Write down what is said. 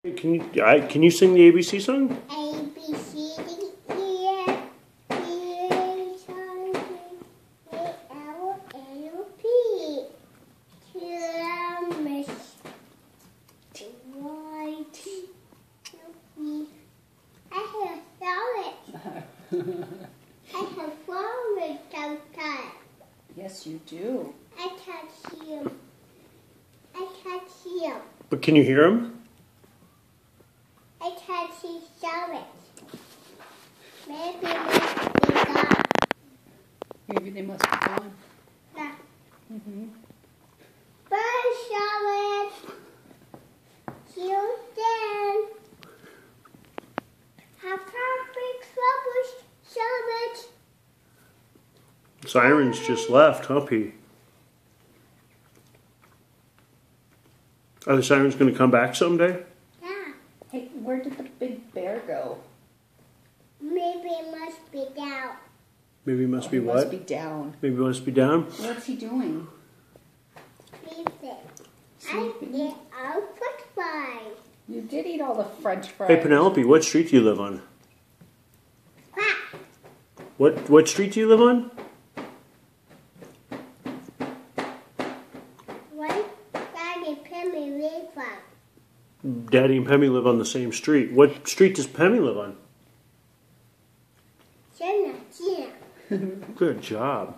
Can you sing the ABC song? A, B, C, D, E, F, G, H, I, J, K, L, M, N, P. Q, T, Y, T, U, V. I have flowers. I have flowers sometimes. Yes, you do. I touch you. I touch you. But can you hear them? I touch his flowers. Maybe they must be gone. Maybe they must be gone. Yeah. Mm-hmm. Bird showers. Children. Have perfect flowers. Showers. Sirens just left, huh, P? Are the sirens going to come back someday? Yeah. Hey, where did the big bear go? Maybe it must be down. Maybe it must be He what? must be down. Maybe it must be down. What's he doing? Sleeping. I Sleeping? eat all French fries. You did eat all the French fries. Hey, Penelope, what street do you live on? Quack. What street do you live on? What Daddy Pemmy live on? Daddy and Pemmy live on the same street. What street does Pemmy live on? Jenna, Gina. Good job.